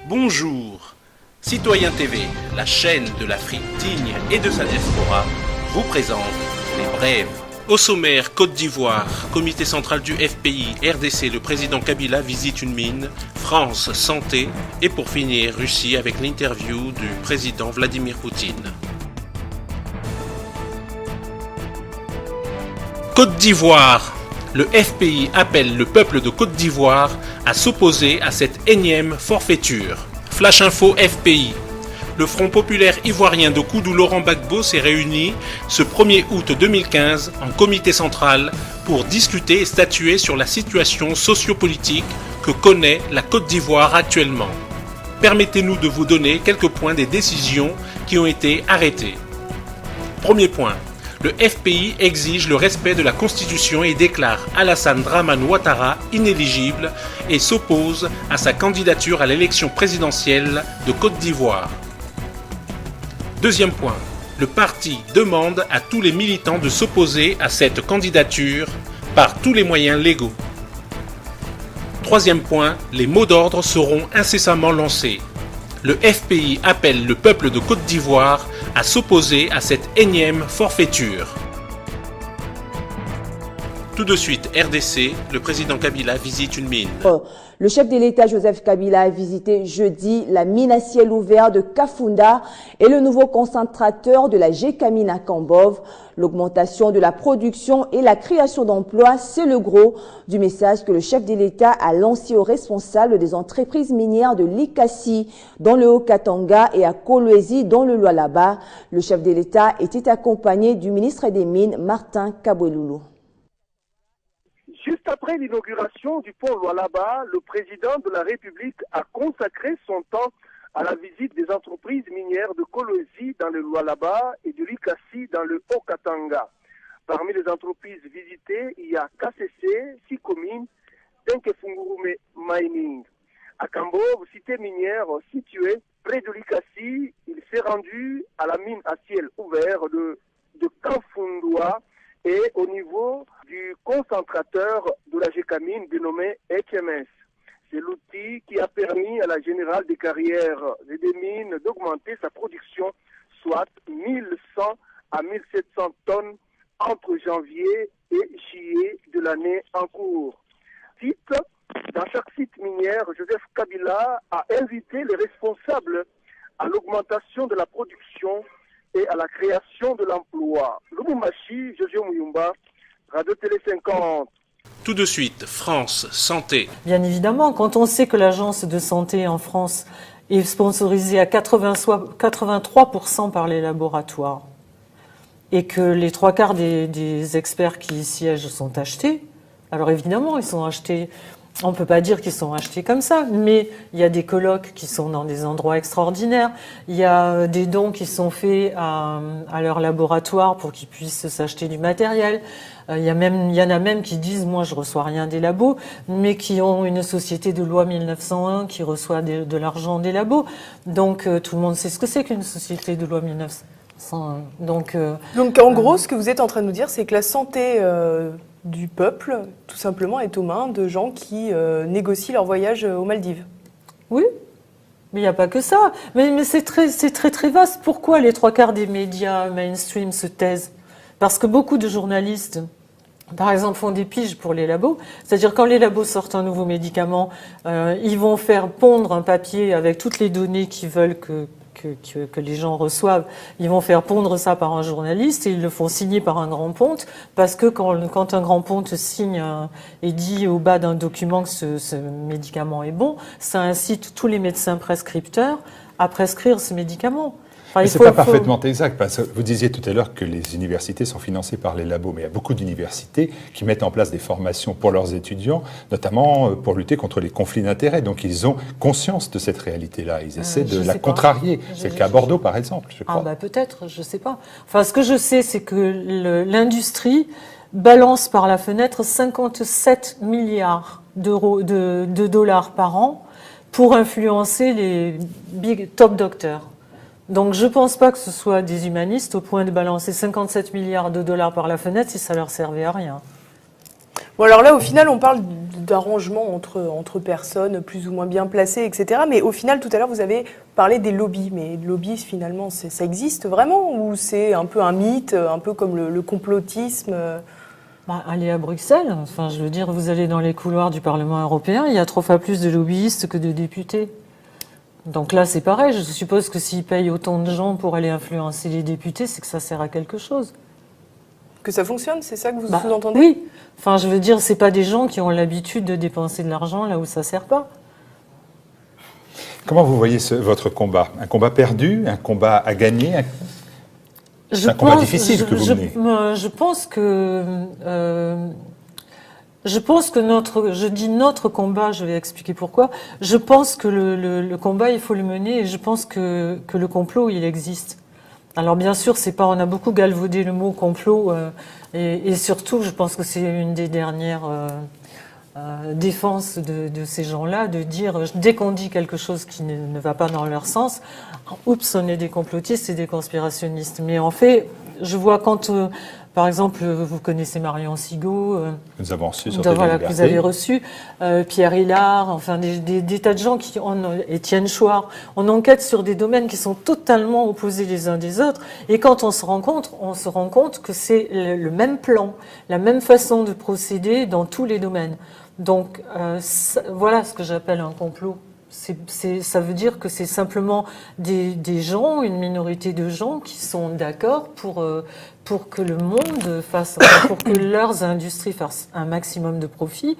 Bonjour, Citoyen TV, la chaîne de l'Afrique digne et de sa diaspora, vous présente les brèves. Au sommaire, Côte d'Ivoire, comité central du FPI, RDC, le président Kabila visite une mine, France, santé, et pour finir, Russie avec l'interview du président Vladimir Poutine. Côte d'Ivoire. Le FPI appelle le peuple de Côte d'Ivoire à s'opposer à cette énième forfaiture. Flash Info FPI. Le Front populaire ivoirien de Koudou Laurent Gbagbo s'est réuni ce 1er août 2015 en comité central pour discuter et statuer sur la situation sociopolitique que connaît la Côte d'Ivoire actuellement. Permettez-nous de vous donner quelques points des décisions qui ont été arrêtées. Premier point. Le FPI exige le respect de la Constitution et déclare Alassane Dramane Ouattara inéligible et s'oppose à sa candidature à l'élection présidentielle de Côte d'Ivoire. Deuxième point, le parti demande à tous les militants de s'opposer à cette candidature par tous les moyens légaux. Troisième point, les mots d'ordre seront incessamment lancés. Le FPI appelle le peuple de Côte d'Ivoire à s'opposer à cette énième forfaiture. Tout de suite, RDC, le président Kabila visite une mine. Le chef de l'État, Joseph Kabila, a visité jeudi la mine à ciel ouvert de Kafunda et le nouveau concentrateur de la Gécamine à Kambove. L'augmentation de la production et la création d'emplois, c'est le gros du message que le chef de l'État a lancé aux responsables des entreprises minières de Likasi dans le Haut-Katanga et à Kolwezi dans le Lualaba. Le chef de l'État était accompagné du ministre des Mines, Martin Kabweloulou. Juste après l'inauguration du pont Lualaba, le président de la République a consacré son temps à la visite des entreprises minières de Kolwezi dans le Lualaba et de Likasi dans le Haut-Katanga. Parmi les entreprises visitées, il y a KCC, Sikomin, Denkefungurume Mining. À Kambove, cité minière située près de Likasi, il s'est rendu à la mine à ciel ouvert de Kafundua et au niveau du concentrateur de la Gécamine dénommé HMS. C'est l'outil qui a permis à la Générale des carrières et des mines d'augmenter sa production, soit 1100 à 1700 tonnes entre janvier et juillet de l'année en cours. Dans chaque site minière, Joseph Kabila a invité les responsables à l'augmentation de la production et à la création de l'emploi. Lubumbashi, Jojo Muyumba, Radio Télé 50. Tout de suite, France, santé. Bien évidemment, quand on sait que l'agence de santé en France est sponsorisée à 83% par les laboratoires et que les 3/4 des experts qui y siègent sont achetés, alors évidemment, ils sont achetés. On ne peut pas dire qu'ils sont achetés comme ça, mais il y a des colloques qui sont dans des endroits extraordinaires. Il y a des dons qui sont faits à leur laboratoire pour qu'ils puissent s'acheter du matériel. Il y en a même qui disent, moi je reçois rien des labos, mais qui ont une société de loi 1901 qui reçoit de l'argent des labos. Donc tout le monde sait ce que c'est qu'une société de loi 1901. Donc en gros, ce que vous êtes en train de nous dire, c'est que la santé du peuple, tout simplement, est aux mains de gens qui négocient leur voyage aux Maldives. Oui, mais il n'y a pas que ça. Mais c'est très vaste. Pourquoi les 3/4 des médias mainstream se taisent? Parce que beaucoup de journalistes, par exemple, font des piges pour les labos. C'est-à-dire quand les labos sortent un nouveau médicament, ils vont faire pondre un papier avec toutes les données qu'ils veulent que les gens reçoivent, ils vont faire pondre ça par un journaliste et ils le font signer par un grand ponte parce que quand un grand ponte signe et dit au bas d'un document que ce médicament est bon, ça incite tous les médecins prescripteurs à prescrire ce médicament. Mais ce n'est pas parfaitement exact, parce que vous disiez tout à l'heure que les universités sont financées par les labos, mais il y a beaucoup d'universités qui mettent en place des formations pour leurs étudiants, notamment pour lutter contre les conflits d'intérêts. Donc ils ont conscience de cette réalité-là, ils essaient de la contrarier. C'est le cas à Bordeaux, par exemple, je crois. Peut-être, je ne sais pas. Enfin, ce que je sais, c'est que l'industrie balance par la fenêtre 57 milliards de dollars par an pour influencer les top docteurs. Donc je ne pense pas que ce soit des humanistes au point de balancer 57 milliards de dollars par la fenêtre si ça leur servait à rien. Bon alors là, au final, on parle d'arrangements entre personnes plus ou moins bien placées, etc. Mais au final, tout à l'heure, vous avez parlé des lobbies. Mais le lobby, finalement, ça existe vraiment ou c'est un peu un mythe, un peu comme le complotisme Allez à Bruxelles, enfin, je veux dire, vous allez dans les couloirs du Parlement européen, il y a 3 fois plus de lobbyistes que de députés. Donc là, c'est pareil. Je suppose que s'ils payent autant de gens pour aller influencer les députés, c'est que ça sert à quelque chose. Que ça fonctionne, c'est ça que vous sous-entendez? Oui. Enfin, je veux dire, c'est pas des gens qui ont l'habitude de dépenser de l'argent là où ça sert pas. Comment vous voyez votre combat? Un combat perdu? Un combat à gagner? C'est un combat difficile que vous menez. Je pense que je dis notre combat, je vais expliquer pourquoi. Je pense que le combat, il faut le mener et je pense que le complot, il existe. Alors bien sûr, on a beaucoup galvaudé le mot complot et surtout, je pense que c'est une des dernières défenses de ces gens-là, de dire, dès qu'on dit quelque chose qui ne va pas dans leur sens, oups, on est des complotistes et des conspirationnistes. Mais en fait, je vois quand... par exemple, vous connaissez Marion Sigaud, nous avons reçu sur que vous avez reçu, Pierre Hillard, enfin des tas de gens Étienne Chouard, on enquête sur des domaines qui sont totalement opposés les uns des autres, et quand on se rend compte que c'est le même plan, la même façon de procéder dans tous les domaines. Donc voilà ce que j'appelle un complot. Ça veut dire que c'est simplement des gens, une minorité de gens qui sont d'accord pour que le monde pour que leurs industries fassent un maximum de profit.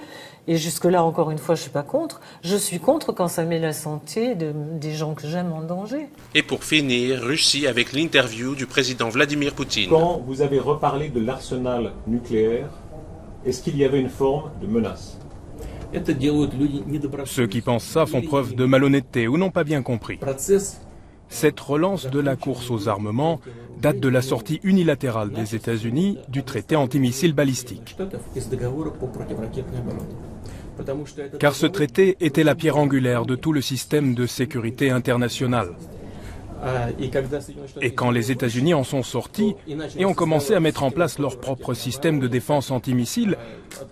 Et jusque-là, encore une fois, je suis pas contre. Je suis contre quand ça met la santé des gens que j'aime en danger. Et pour finir, Russie avec l'interview du président Vladimir Poutine. Quand vous avez reparlé de l'arsenal nucléaire, est-ce qu'il y avait une forme de menace? Ceux qui pensent ça font preuve de malhonnêteté ou n'ont pas bien compris. Cette relance de la course aux armements date de la sortie unilatérale des États-Unis du traité antimissile balistique. Car ce traité était la pierre angulaire de tout le système de sécurité international. Et quand les États-Unis en sont sortis et ont commencé à mettre en place leur propre système de défense antimissile,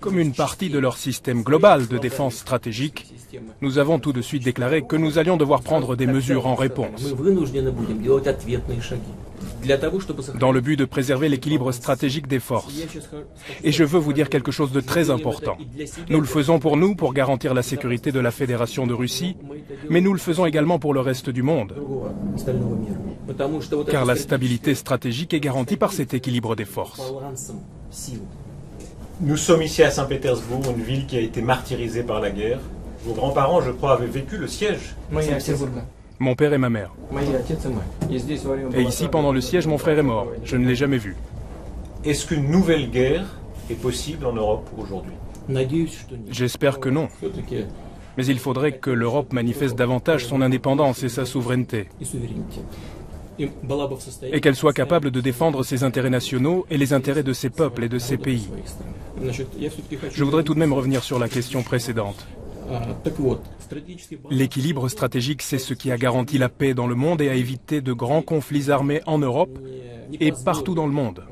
comme une partie de leur système global de défense stratégique, nous avons tout de suite déclaré que nous allions devoir prendre des mesures en réponse. Dans le but de préserver l'équilibre stratégique des forces. Et je veux vous dire quelque chose de très important. Nous le faisons pour nous, pour garantir la sécurité de la Fédération de Russie, mais nous le faisons également pour le reste du monde. Car la stabilité stratégique est garantie par cet équilibre des forces. Nous sommes ici à Saint-Pétersbourg, une ville qui a été martyrisée par la guerre. Vos grands-parents, je crois, avaient vécu le siège. Mon père et ma mère. Et ici, pendant le siège, mon frère est mort. Je ne l'ai jamais vu. Est-ce qu'une nouvelle guerre est possible en Europe aujourd'hui? J'espère que non. Mais il faudrait que l'Europe manifeste davantage son indépendance et sa souveraineté. Et qu'elle soit capable de défendre ses intérêts nationaux et les intérêts de ses peuples et de ses pays. Je voudrais tout de même revenir sur la question précédente. L'équilibre stratégique, c'est ce qui a garanti la paix dans le monde et a évité de grands conflits armés en Europe et partout dans le monde.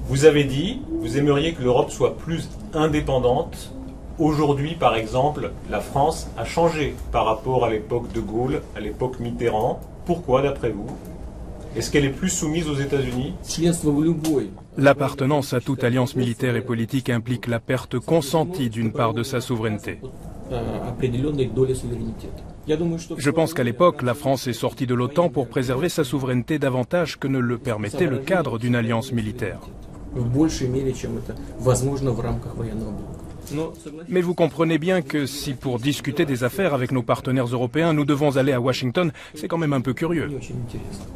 Vous avez dit, vous aimeriez que l'Europe soit plus indépendante. Aujourd'hui, par exemple, la France a changé par rapport à l'époque de Gaulle, à l'époque Mitterrand. Pourquoi, d'après vous? Est-ce qu'elle est plus soumise aux États-Unis? L'appartenance à toute alliance militaire et politique implique la perte consentie d'une part de sa souveraineté. Je pense qu'à l'époque, la France est sortie de l'OTAN pour préserver sa souveraineté davantage que ne le permettait le cadre d'une alliance militaire. Mais vous comprenez bien que si pour discuter des affaires avec nos partenaires européens, nous devons aller à Washington, c'est quand même un peu curieux.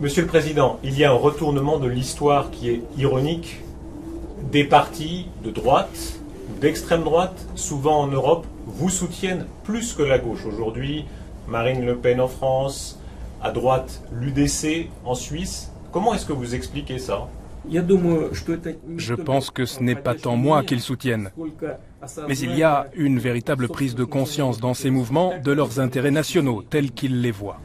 Monsieur le Président, il y a un retournement de l'histoire qui est ironique. Des partis de droite ou d'extrême droite, souvent en Europe, vous soutiennent plus que la gauche. Aujourd'hui, Marine Le Pen en France, à droite, l'UDC en Suisse. Comment est-ce que vous expliquez ça? Je pense que ce n'est pas tant moi qu'ils soutiennent, mais il y a une véritable prise de conscience dans ces mouvements de leurs intérêts nationaux tels qu'ils les voient.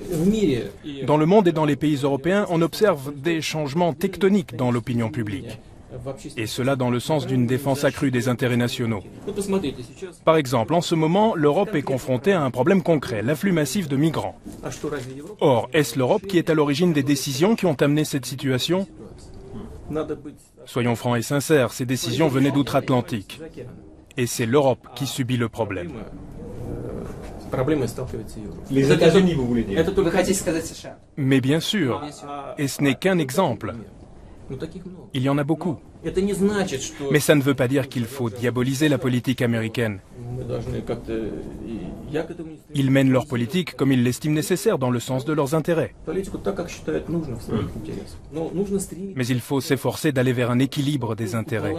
Dans le monde et dans les pays européens, on observe des changements tectoniques dans l'opinion publique. Et cela dans le sens d'une défense accrue des intérêts nationaux. Par exemple, en ce moment, l'Europe est confrontée à un problème concret, l'afflux massif de migrants. Or, est-ce l'Europe qui est à l'origine des décisions qui ont amené cette situation ? Soyons francs et sincères, ces décisions venaient d'outre-Atlantique. Et c'est l'Europe qui subit le problème. Les États-Unis, vous voulez dire? Mais bien sûr, et ce n'est qu'un exemple. Il y en a beaucoup. Mais ça ne veut pas dire qu'il faut diaboliser la politique américaine. Ils mènent leur politique comme ils l'estiment nécessaire, dans le sens de leurs intérêts. Mais il faut s'efforcer d'aller vers un équilibre des intérêts.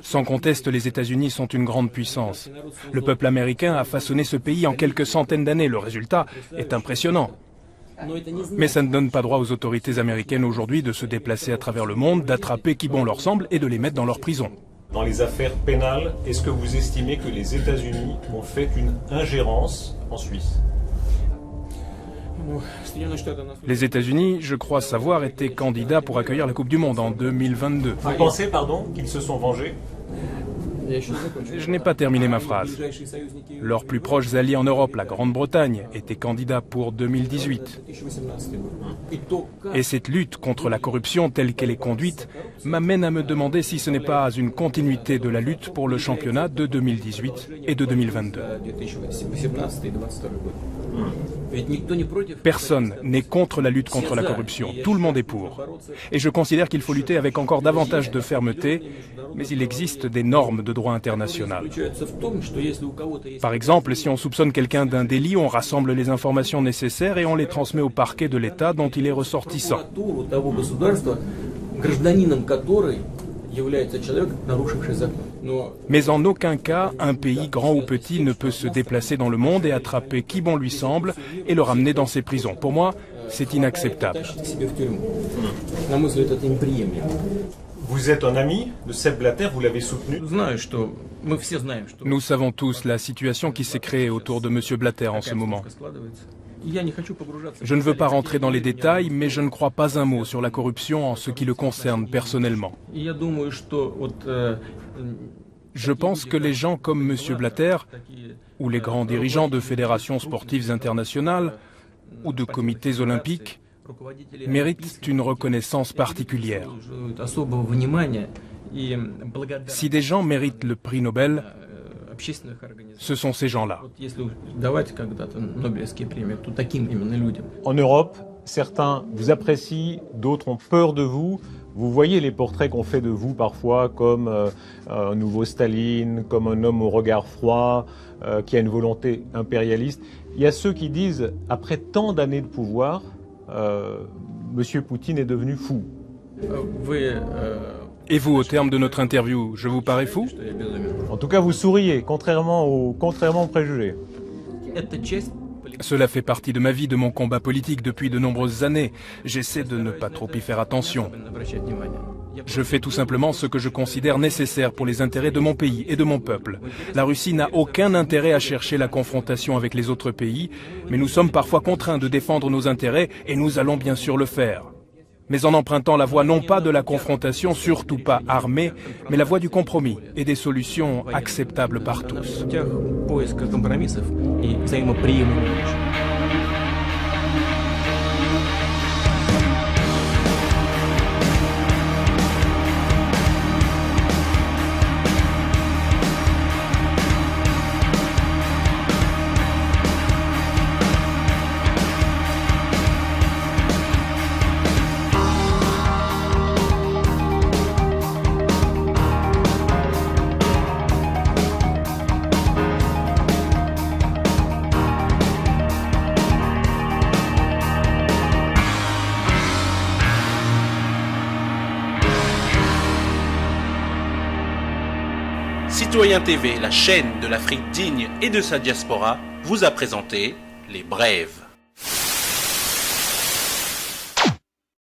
Sans conteste, les États-Unis sont une grande puissance. Le peuple américain a façonné ce pays en quelques centaines d'années. Le résultat est impressionnant. Mais ça ne donne pas droit aux autorités américaines aujourd'hui de se déplacer à travers le monde, d'attraper qui bon leur semble et de les mettre dans leur prison. Dans les affaires pénales, est-ce que vous estimez que les États-Unis ont fait une ingérence en Suisse? Les États-Unis, je crois savoir, étaient candidats pour accueillir la Coupe du Monde en 2022. Vous pensez, qu'ils se sont vengés? Je n'ai pas terminé ma phrase. Leurs plus proches alliés en Europe, la Grande-Bretagne, étaient candidats pour 2018. Et cette lutte contre la corruption telle qu'elle est conduite m'amène à me demander si ce n'est pas une continuité de la lutte pour le championnat de 2018 et de 2022. Personne n'est contre la lutte contre la corruption. Tout le monde est pour. Et je considère qu'il faut lutter avec encore davantage de fermeté, mais il existe des normes de droit international. Par exemple, si on soupçonne quelqu'un d'un délit, on rassemble les informations nécessaires et on les transmet au parquet de l'État dont il est ressortissant. Mais en aucun cas, un pays, grand ou petit, ne peut se déplacer dans le monde et attraper qui bon lui semble et le ramener dans ses prisons. Pour moi, c'est inacceptable. Vous êtes un ami de Sepp Blatter, vous l'avez soutenu. Nous savons tous la situation qui s'est créée autour de M. Blatter en ce moment. Je ne veux pas rentrer dans les détails, mais je ne crois pas un mot sur la corruption en ce qui le concerne personnellement. Je pense que les gens comme M. Blatter, ou les grands dirigeants de fédérations sportives internationales, ou de comités olympiques, méritent une reconnaissance particulière. Si des gens méritent le prix Nobel, ce sont ces gens-là. En Europe, certains vous apprécient, d'autres ont peur de vous. Vous voyez les portraits qu'on fait de vous parfois comme un nouveau Staline, comme un homme au regard froid, qui a une volonté impérialiste. Il y a ceux qui disent, après tant d'années de pouvoir, Monsieur Poutine est devenu fou. Et vous, au terme de notre interview, je vous parais fou? En tout cas, vous souriez, contrairement aux préjugés. Cela fait partie de ma vie, de mon combat politique depuis de nombreuses années. J'essaie de ne pas trop y faire attention. Je fais tout simplement ce que je considère nécessaire pour les intérêts de mon pays et de mon peuple. La Russie n'a aucun intérêt à chercher la confrontation avec les autres pays, mais nous sommes parfois contraints de défendre nos intérêts et nous allons bien sûr le faire. Mais en empruntant la voie non pas de la confrontation, surtout pas armée, mais la voie du compromis et des solutions acceptables par tous. Citoyen TV, la chaîne de l'Afrique digne et de sa diaspora, vous a présenté Les Brèves.